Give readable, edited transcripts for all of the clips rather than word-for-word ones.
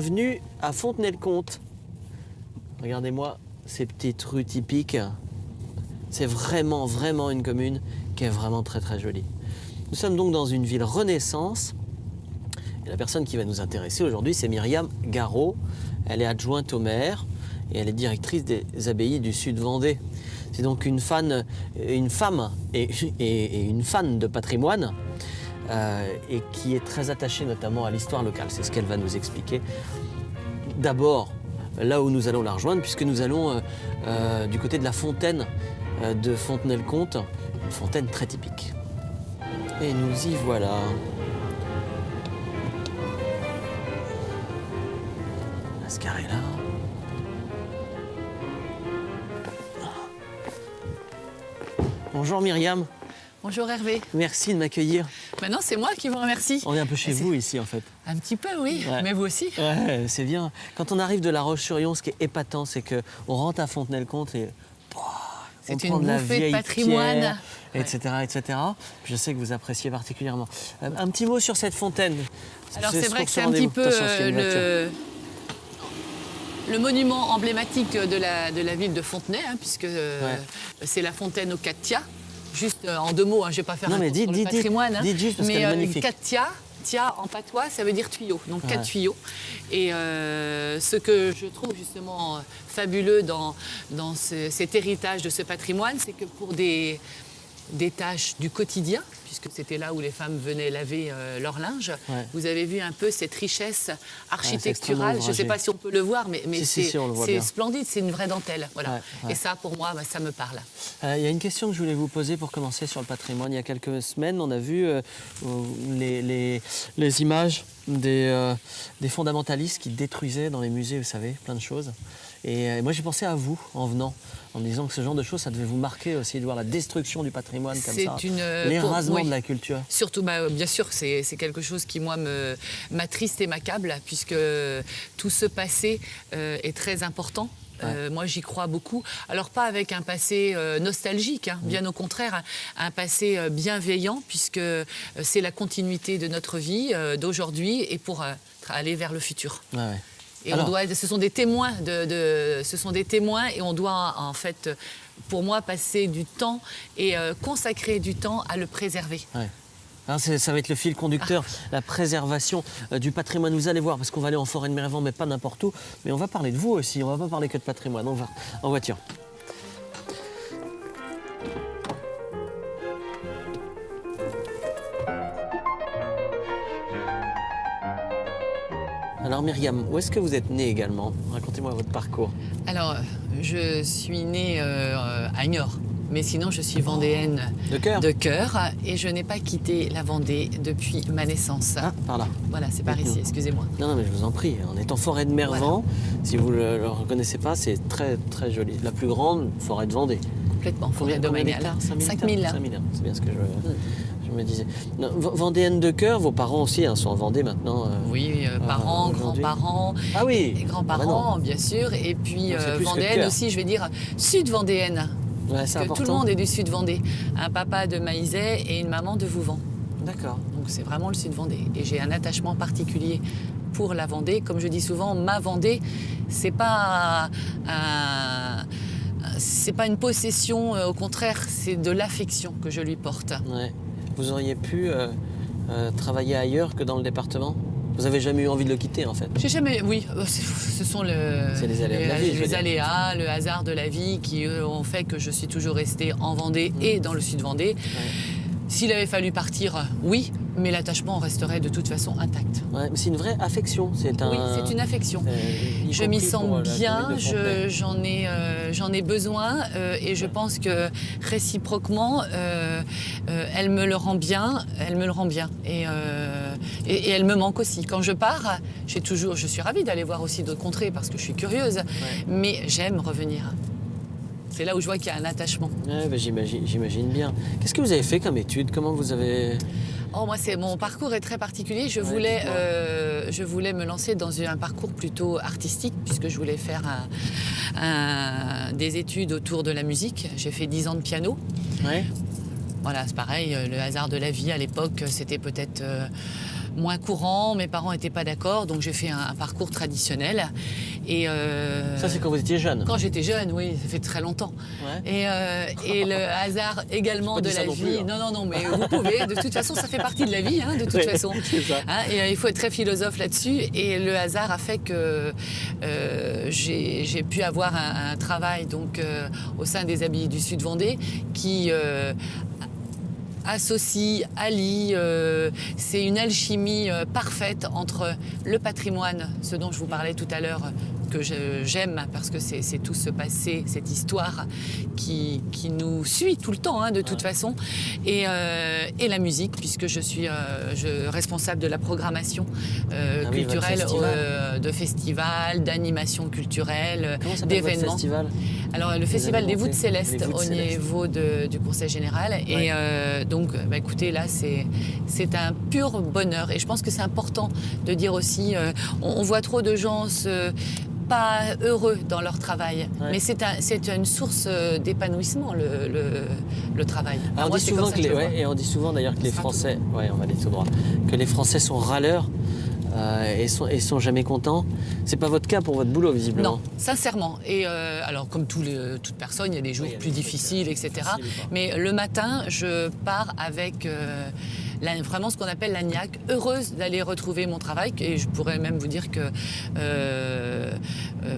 Bienvenue à Fontenay-le-Comte. Regardez-moi ces petites rues typiques. C'est vraiment une commune qui est vraiment très jolie. Nous sommes donc dans une ville Renaissance. Et la personne qui va nous intéresser aujourd'hui, c'est Myriam Garot. Elle est adjointe au maire et elle est directrice des abbayes du Sud-Vendée. C'est donc une femme et une fan de patrimoine et qui est très attachée notamment à l'histoire locale. C'est ce qu'elle va nous expliquer. D'abord, là où nous allons la rejoindre, puisque nous allons du côté de la fontaine de Fontenay-le-Comte, une fontaine très typique. Et nous y voilà. Ce carré-là. Bonjour Myriam. Bonjour Hervé. Merci de m'accueillir. Maintenant, c'est moi qui vous remercie. On est un peu chez vous ici en fait. Un petit peu, oui, Ouais. mais vous aussi. Ouais, c'est bien. Quand on arrive de La Roche-sur-Yon, ce qui est épatant, c'est qu'on rentre à Fontenay-le-Comte et C'est on une prend de la bouffée de vieille patrimoine. pierre, etc. Je sais que vous appréciez particulièrement. Un petit mot sur cette fontaine. Alors c'est vrai que c'est un rendez-vous. petit peu Attention, s'il y a une voiture. le monument emblématique de la ville de Fontenay, hein, puisque Ouais. c'est la fontaine au Katia. Juste en deux mots, hein, je ne vais pas faire Non, un mais cours sur le patrimoine. dites juste parce qu'elle est magnifique. Katia, tia en patois, ça veut dire tuyau, donc Ouais. 4 tuyaux. Et ce que je trouve justement fabuleux dans cet héritage de ce patrimoine, c'est que pour des tâches du quotidien, puisque c'était là où les femmes venaient laver leur linge, Ouais. vous avez vu un peu cette richesse architecturale. extrêmement Je ne sais pas si on peut le voir, mais Si, on le voit bien. c'est splendide, c'est une vraie dentelle. Voilà. Ouais. Et ça, pour moi, ça me parle. Il y a une question que je voulais vous poser pour commencer sur le patrimoine. Il y a quelques semaines, on a vu les images des fondamentalistes qui détruisaient dans les musées, vous savez, plein de choses. Et moi, j'ai pensé à vous en venant, en me disant que ce genre de choses, ça devait vous marquer aussi, de voir la destruction du patrimoine comme ça, l'érasement oui. de la culture. Surtout, bien sûr, c'est quelque chose qui, moi, m'attriste et m'accable, puisque tout ce passé est très important. Ouais. Moi, j'y crois beaucoup. Alors, pas avec un passé nostalgique, hein, bien au contraire, un passé bienveillant, puisque c'est la continuité de notre vie, d'aujourd'hui, et pour aller vers le futur. Ouais. Et Alors, ce sont des témoins ce sont des témoins, et on doit en fait, pour moi, passer du temps et consacrer du temps à le préserver. ouais. Alors, ça va être le fil conducteur, la préservation du patrimoine. Vous allez voir, parce qu'on va aller en forêt de Mérevent, mais pas n'importe où. Mais on va parler de vous aussi, on va pas parler que de patrimoine, on va en voiture. Alors Myriam, où est-ce que vous êtes née également? Racontez-moi votre parcours. Alors, je suis née à Niort, mais sinon je suis vendéenne De cœur? de cœur, et je n'ai pas quitté la Vendée depuis ma naissance. Ah, par là. Voilà, c'est par ici, excusez-moi. Non, mais je vous en prie. On est en forêt de Mérevent. Si vous ne le reconnaissez pas, c'est très joli. La plus grande forêt de Vendée. Complètement, Combien forêt domaniale. d'hectares? 5000. 5000, c'est bien ce que je me disais. Non, vendéenne de cœur, vos parents aussi sont en Vendée maintenant. Oui, parents, aujourd'hui. grands-parents, Ah oui. et grands-parents, bien sûr, et puis Donc, c'est plus que vendéenne cœur. aussi, je vais dire sud-vendéenne. Ouais, c'est Que important. tout le monde est du Sud-Vendée. Un papa de Maïzet et une maman de Vouvant. D'accord. Donc c'est vraiment le Sud-Vendée. Et j'ai un attachement particulier pour la Vendée. Comme je dis souvent, ma Vendée, c'est pas une possession, au contraire, c'est de l'affection que je lui porte. Ouais. Vous auriez pu travailler ailleurs que dans le département? Vous avez jamais eu envie de le quitter en fait? J'ai jamais, oui, ce sont C'est les aléas de la vie, je veux les dire. aléas, le hasard de la vie qui ont fait que je suis toujours restée en Vendée et dans le Sud-Vendée. S'il avait fallu partir, oui, mais l'attachement resterait de toute façon intact. Ouais, mais c'est une vraie affection. Oui, c'est une affection. y Je m'y compris pour sens la bien, commune de Fontenay. j'en ai besoin, et je pense que réciproquement, elle me le rend bien, et elle me manque aussi. Quand je pars, je suis ravie d'aller voir aussi d'autres contrées parce que je suis curieuse, mais j'aime revenir. C'est là où je vois qu'il y a un attachement. Ouais, bah, j'imagine bien. Qu'est-ce que vous avez fait comme études? Comment vous avez... Oh, moi, mon parcours est très particulier. Je voulais me lancer dans un parcours plutôt artistique, puisque je voulais faire des études autour de la musique. J'ai fait 10 ans de piano. Ouais. Voilà, c'est pareil, le hasard de la vie à l'époque, c'était peut-être moins courant. Mes parents n'étaient pas d'accord, donc j'ai fait un parcours traditionnel. Et, Ça, c'est quand vous étiez jeune. quand j'étais jeune, oui, ça fait très longtemps. Ouais. Et le hasard également Pas de dit ça la non vie. plus, hein. Non, mais vous pouvez. De toute façon, ça fait partie de la vie, hein, de toute Oui, façon. c'est ça. Hein, et il faut être très philosophe là-dessus. Et le hasard a fait que j'ai pu avoir un travail donc, au sein des Abbayes du Sud Vendée qui associe, allie, c'est une alchimie parfaite entre le patrimoine, ce dont je vous parlais tout à l'heure, que j'aime parce que c'est tout ce passé, cette histoire qui nous suit tout le temps, hein, de toute façon, et la musique, puisque je suis responsable de la programmation culturelle, festival. de festivals, d'animations culturelles, Comment s'appelle votre d'événements. festival? Alors, le Festival des Voûtes Célestes Les Voûtes au Célestes. niveau du Conseil Général. Et donc, écoutez, là, c'est un pur bonheur. Et je pense que c'est important de dire aussi, on voit trop de gens pas heureux dans leur travail. Ouais. Mais c'est une source d'épanouissement, le travail. Ah, on Moi, dit c'est souvent comme ça que je le vois. et on dit souvent d'ailleurs que les sera Français, on va aller tout droit, que les Français sont râleurs et sont jamais contents. C'est pas votre cas pour votre boulot visiblement. Non, sincèrement. Et alors, comme toute personne, il y a des jours Oui, il y a plus des trucs, difficiles, etc. difficiles ou pas. Mais le matin, je pars avec vraiment ce qu'on appelle la niaque, heureuse d'aller retrouver mon travail. Et je pourrais même vous dire que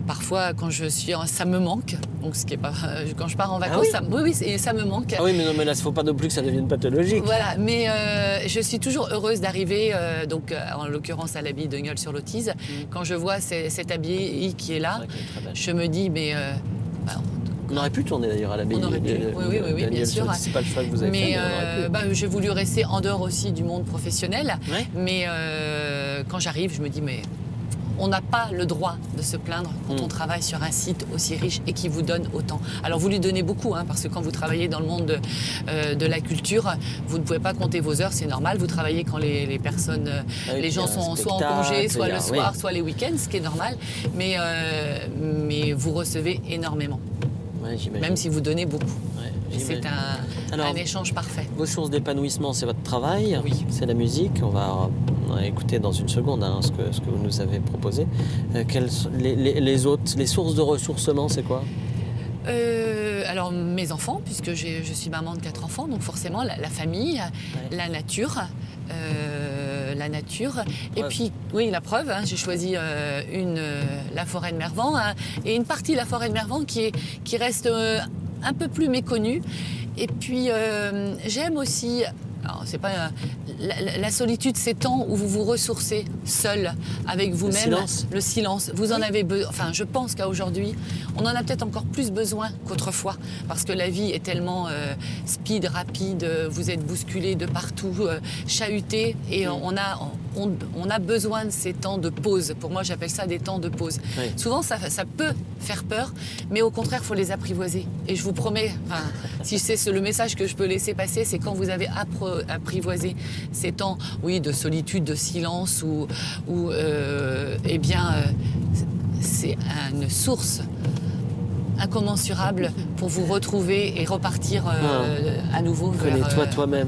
parfois, quand je suis ça me manque. Donc, ce qui est pas quand je pars en vacances, oui ça me manque. Ah oui, mais non, mais là, il ne faut pas non plus que ça devienne pathologique. Voilà, mais je suis toujours heureuse d'arriver, donc en l'occurrence à l'abbaye de Nieul-sur-Lotise. Quand je vois cette abbaye qui est là, C'est vrai qu'elle est très belle. je me dis, mais On aurait pu tourner d'ailleurs à l'abbaye. On aurait pu. Oui, bien sûr. C'est pas le choix que vous avez fait, mais on aurait pu. j'ai voulu rester en dehors aussi du monde professionnel. Ouais. Mais quand j'arrive, je me dis, mais on n'a pas le droit de se plaindre quand on travaille sur un site aussi riche et qui vous donne autant. Alors vous lui donnez beaucoup, hein, parce que quand vous travaillez dans le monde de la culture, vous ne pouvez pas compter vos heures, c'est normal. Vous travaillez quand les personnes, oui, les gens puis il y a un sont soit en congé, spectacle, soit il y a- le soir, soit les week-ends, ce qui est normal. Mais vous recevez énormément, Ouais, j'imagine. même si vous donnez beaucoup. Ouais, Et c'est j'imagine. un échange parfait. Vos sources d'épanouissement, c'est votre travail, Oui. c'est la musique. On va écouter dans une seconde ce que vous nous avez proposé. Quelles sont les sources de ressourcement, c'est quoi? Alors mes enfants, puisque je suis maman de 4 enfants, donc forcément la famille, la nature. Et Ouais. puis, oui, la preuve, hein, j'ai choisi la forêt de Mervan, hein, et une partie de la forêt de Mervan qui reste un peu plus méconnue. Et puis, j'aime aussi, alors, c'est pas, la solitude, ces temps où vous vous ressourcez seul avec vous-même. silence. Le silence. Vous en avez besoin. Enfin, je pense qu'aujourd'hui, on en a peut-être encore plus besoin qu'autrefois, parce que la vie est tellement speed, rapide. Vous êtes bousculé de partout, chahuté, et on a besoin de ces temps de pause. Pour moi, j'appelle ça des temps de pause. Oui. Souvent, ça peut faire peur, mais au contraire, il faut les apprivoiser. Et je vous promets, si c'est le message que je peux laisser passer, c'est quand vous avez apprivoisé ces temps, oui, de solitude, de silence, c'est une source incommensurable pour vous retrouver et repartir à nouveau vers... Connais-toi toi-même.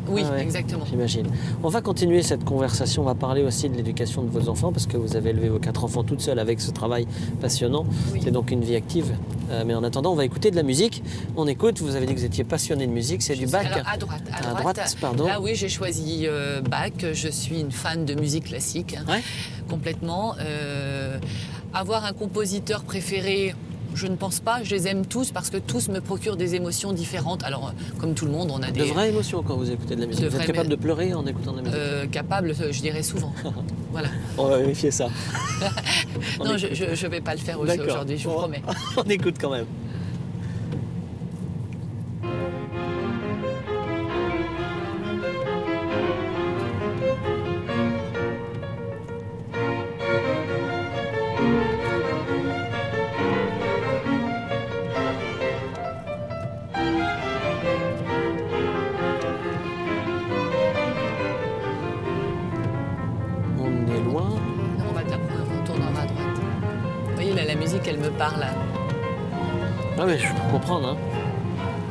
Oui, Ah ouais, exactement. J'imagine. On va continuer cette conversation. On va parler aussi de l'éducation de vos enfants parce que vous avez élevé vos 4 enfants toute seule avec ce travail passionnant. Oui. C'est donc une vie active. Mais en attendant, on va écouter de la musique. On écoute. Vous avez dit que vous étiez passionné de musique. C'est du Bach. Alors, à droite. À droite, pardon. Là, oui, j'ai choisi Bach. Je suis une fan de musique classique, hein, Ouais. complètement. Avoir un compositeur préféré, je ne pense pas. Je les aime tous parce que tous me procurent des émotions différentes. Alors, comme tout le monde, on a De des... vraies émotions quand vous écoutez de la musique. De Vous êtes vraies capable mé- de pleurer en écoutant de la musique. capables, je dirais souvent. Voilà. On va vérifier ça. On Non, écoute. je ne vais pas le faire D'accord. aujourd'hui, je vous Bon. promets. On écoute quand même. On est loin. Non, on tournera à droite. Vous voyez, là, la musique, elle me parle. Ah mais je peux comprendre. Hein.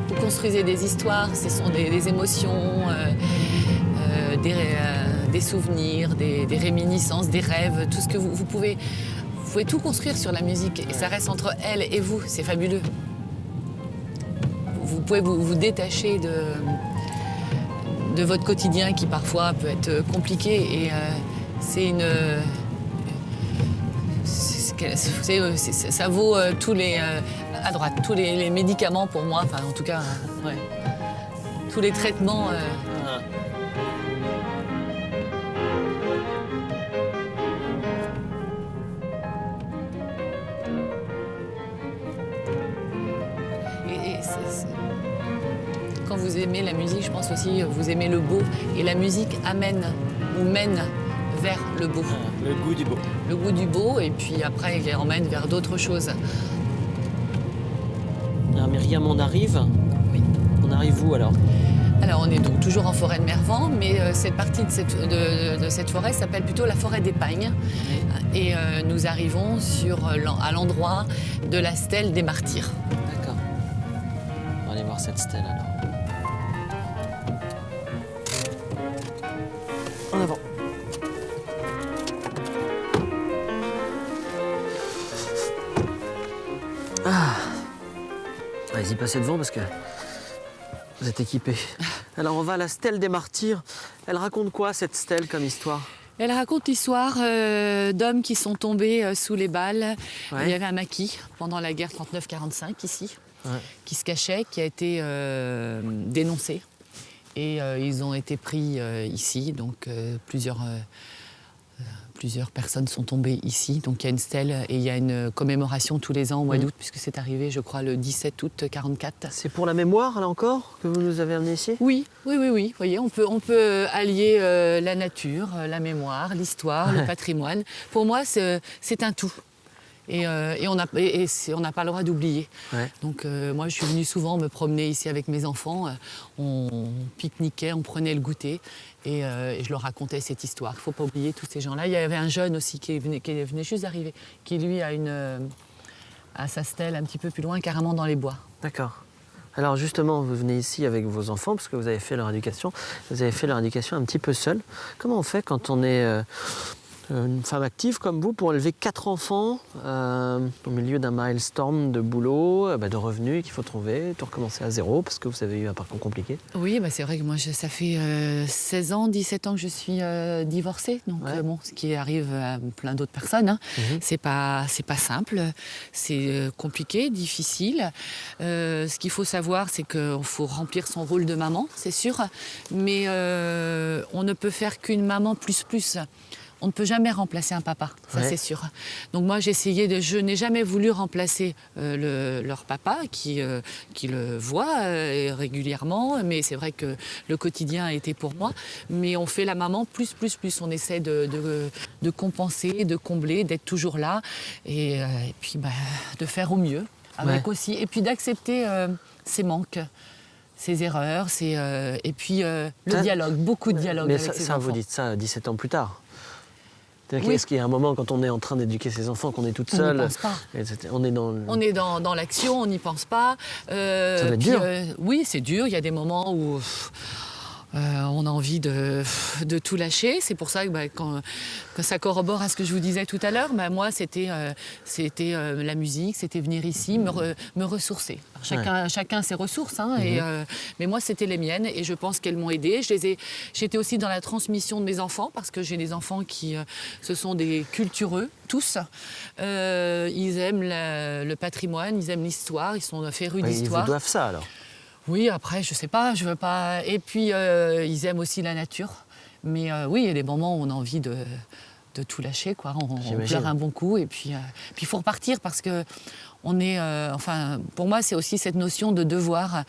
Vous construisez des histoires, ce sont des émotions, des souvenirs, des réminiscences, des rêves, tout ce que vous pouvez tout construire sur la musique. Et ça reste entre elle et vous, c'est fabuleux. Vous pouvez vous détacher de votre quotidien qui parfois peut être compliqué. Et c'est une... ça vaut tous les... à droite, tous les médicaments pour moi, enfin en tout cas, ouais. Tous les traitements... Quand vous aimez la musique, je pense aussi vous aimez le beau. Et la musique amène ou mène vers le beau. Le goût du beau. Le goût du beau, et puis après, il les emmène vers d'autres choses. Alors Myriam, on arrive. Oui. On arrive où alors? Alors on est donc toujours en forêt de Mervan, mais cette partie de cette forêt s'appelle plutôt la forêt des Pagnes. Et nous arrivons à l'endroit de la stèle des martyrs. D'accord. On va aller voir cette stèle alors. En avant. Ah. Allez-y, passez devant parce que vous êtes équipés. Alors on va à la stèle des martyrs. Elle raconte quoi cette stèle comme histoire? Elle raconte l'histoire d'hommes qui sont tombés sous les balles. Ouais. Il y avait un maquis pendant la guerre 39-45 ici, qui se cachait, qui a été dénoncé. Et ils ont été pris ici, donc plusieurs personnes sont tombées ici. Donc il y a une stèle et il y a une commémoration tous les ans au mois d'août, puisque c'est arrivé, je crois, le 17 août 1944. C'est pour la mémoire, là encore, que vous nous avez amené ici? Oui. Vous voyez, on peut allier la nature, la mémoire, l'histoire, le patrimoine. Pour moi, c'est un tout. Et on n'a pas le droit d'oublier. Ouais. Donc moi, je suis venue souvent me promener ici avec mes enfants. On pique-niquait, on prenait le goûter et je leur racontais cette histoire. Il ne faut pas oublier tous ces gens-là. Il y avait un jeune aussi qui venait juste d'arriver, qui lui a sa stèle un petit peu plus loin, carrément dans les bois. D'accord. Alors justement, vous venez ici avec vos enfants, parce que vous avez fait leur éducation. Vous avez fait leur éducation un petit peu seul. Comment on fait quand on est... une femme active comme vous pour élever 4 enfants au milieu d'un milestone de boulot, de revenus qu'il faut trouver, tout recommencer à zéro parce que vous avez eu un parcours compliqué? Oui, c'est vrai que moi, ça fait 16 ans, 17 ans que je suis divorcée. Donc, ce qui arrive à plein d'autres personnes. Hein. C'est pas simple, c'est compliqué, difficile. Ce qu'il faut savoir, c'est qu'il faut remplir son rôle de maman, c'est sûr. Mais on ne peut faire qu'une maman plus. On ne peut jamais remplacer un papa, ça c'est sûr. Donc moi je n'ai jamais voulu remplacer leur papa qui le voit régulièrement, mais c'est vrai que le quotidien a été pour moi. Mais on fait la maman plus. On essaie de compenser, de combler, d'être toujours là et puis de faire au mieux avec aussi. Et puis d'accepter ses manques. Ses erreurs, et puis le dialogue, beaucoup de dialogue avec ses enfants. Vous dites ça 17 ans plus tard? Est-ce qu'il y a un moment quand on est en train d'éduquer ses enfants qu'on est toute seule? On n'y pense pas. On est dans l'action, on n'y pense pas. Ça doit être dur. Oui, c'est dur. Il y a des moments où on a envie de tout lâcher. C'est pour ça que quand ça corrobore à ce que je vous disais tout à l'heure, moi, c'était la musique, c'était venir ici, me ressourcer. Alors, chacun ses ressources, hein, mais moi, c'était les miennes et je pense qu'elles m'ont aidée. J'étais aussi dans la transmission de mes enfants parce que j'ai des enfants qui ce sont des cultureux, tous. Ils aiment le patrimoine, ils aiment l'histoire, ils sont férus d'histoire. Ils vous doivent ça, alors? Oui, après, je sais pas, je veux pas... Et puis, ils aiment aussi la nature. Mais oui, il y a des moments où on a envie de tout lâcher, quoi. On pleure un bon coup et puis il faut repartir parce que on est... pour moi, c'est aussi cette notion de devoir.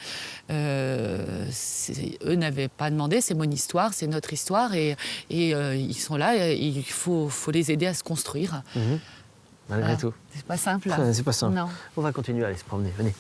Eux n'avaient pas demandé, c'est mon histoire, c'est notre histoire et ils sont là et il faut les aider à se construire. Malgré tout. C'est pas simple. C'est pas simple. Non. On va continuer à aller se promener, venez.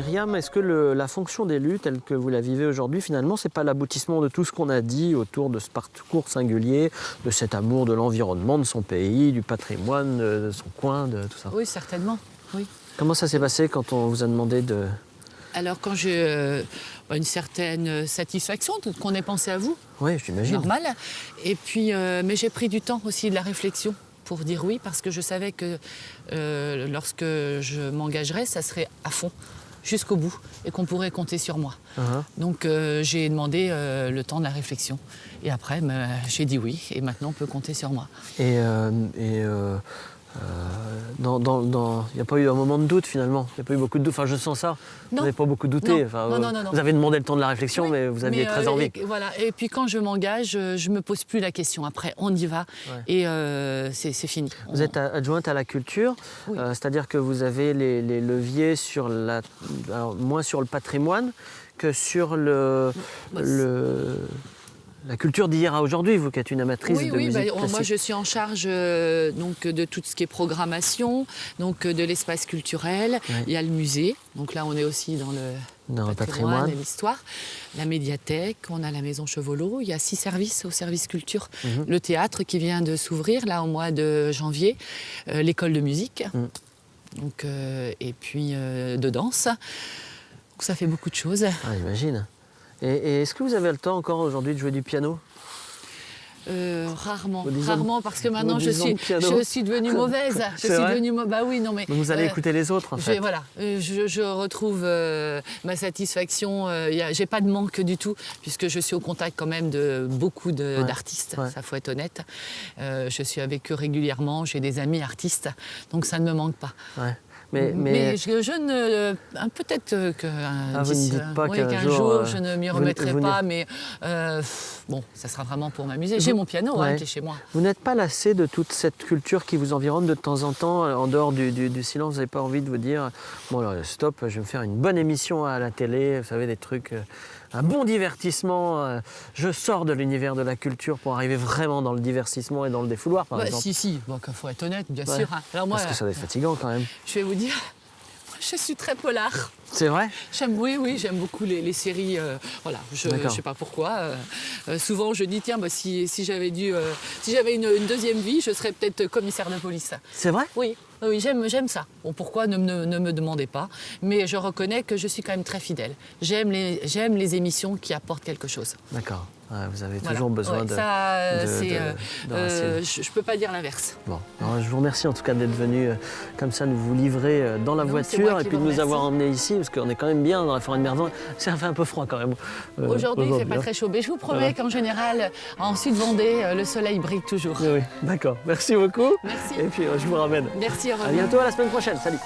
Myriam, est-ce que la fonction d'élu telle que vous la vivez aujourd'hui, finalement, c'est pas l'aboutissement de tout ce qu'on a dit autour de ce parcours singulier, de cet amour de l'environnement, de son pays, du patrimoine, de son coin, de tout ça? Oui, certainement. Oui. Comment ça s'est passé quand on vous a demandé de... Alors quand j'ai une certaine satisfaction qu'on ait pensé à vous, Oui, j'imagine. normal. Et puis, mais j'ai pris du temps aussi de la réflexion pour dire oui, parce que je savais que lorsque je m'engagerais, ça serait à fond, jusqu'au bout, et qu'on pourrait compter sur moi. Uh-huh. Donc j'ai demandé le temps de la réflexion. Et après, j'ai dit oui, et maintenant on peut compter sur moi. Il n'y a pas eu un moment de doute finalement. Il n'y a pas eu beaucoup de doute. Enfin, je sens ça. Vous Non. n'avez pas beaucoup douté. Non. Enfin, Non. Vous avez demandé le temps de la réflexion, Oui, mais vous aviez très envie. Voilà. Et puis quand je m'engage, je ne me pose plus la question. Après, on y va, Ouais. et c'est fini. Vous êtes adjointe à la culture, Oui. C'est-à-dire que vous avez les leviers sur alors, moins sur le patrimoine que sur la culture d'hier à aujourd'hui, vous qui êtes une amatrice de musique classique. Moi je suis en charge donc, de tout ce qui est programmation, donc, de l'espace culturel. Ouais. Il y a le musée, donc là on est aussi dans le patrimoine. et l'histoire. La médiathèque, on a la maison Chevolot, il y a 6 services au service culture. Mhm. Le théâtre qui vient de s'ouvrir là au mois de janvier, l'école de musique, donc, et puis de danse. Donc ça fait beaucoup de choses. Ah, j'imagine. Et est-ce que vous avez le temps encore aujourd'hui de jouer du piano? Rarement, Disons- rarement, parce que maintenant je disons piano. suis devenue mauvaise. C'est vrai Bah oui, non mais. Donc vous allez écouter les autres en fait. Voilà, je retrouve ma satisfaction. J'ai pas de manque du tout, puisque je suis au contact quand même de beaucoup d'artistes. Ouais. Ça faut être honnête. Je suis avec eux régulièrement. J'ai des amis artistes, donc ça ne me manque pas. Ouais. Mais je ne. Peut-être vous ne dites pas qu'un qu'un jour, jour, je ne m'y remettrai vous pas, mais bon, ça sera vraiment pour m'amuser. J'ai mon piano Ouais. qui est chez moi. Vous n'êtes pas lassé de toute cette culture qui vous environne de temps en temps, en dehors du silence? Vous n'avez pas envie de vous dire bon alors stop, je vais me faire une bonne émission à la télé, vous savez, des trucs, un bon divertissement, je sors de l'univers de la culture pour arriver vraiment dans le divertissement et dans le défouloir par exemple? Si, bon, faut être honnête, bien Ouais. sûr. Alors moi, Parce que ça doit être fatigant quand même. je vais vous dire, je suis très polar. C'est vrai? J'aime beaucoup les séries. Voilà, je D'accord. sais pas pourquoi. Souvent, je dis tiens, si j'avais une deuxième vie, je serais peut-être commissaire de police. C'est vrai? Oui, j'aime ça. Bon, pourquoi ne me demandez pas. Mais je reconnais que je suis quand même très fidèle. J'aime les émissions qui apportent quelque chose. D'accord. Ouais, vous avez Voilà. toujours besoin Ouais, de racines. je peux pas dire l'inverse. Bon, alors, je vous remercie en tout cas d'être venu comme ça nous vous livrer dans la Non, c'est voiture moi et qui puis de vous nous avoir remercie. emmenés ici parce qu'on est quand même bien dans la forêt de Merdon. Ça fait un peu froid quand même. Aujourd'hui, il ne fait pas hein. très chaud. Mais je vous promets Voilà. qu'en général, en Sud-Vendée, le soleil brille toujours. Oui, oui, d'accord. Merci beaucoup. Merci. Et puis je vous ramène. Merci, au À revoir. bientôt, à la semaine prochaine. Salut.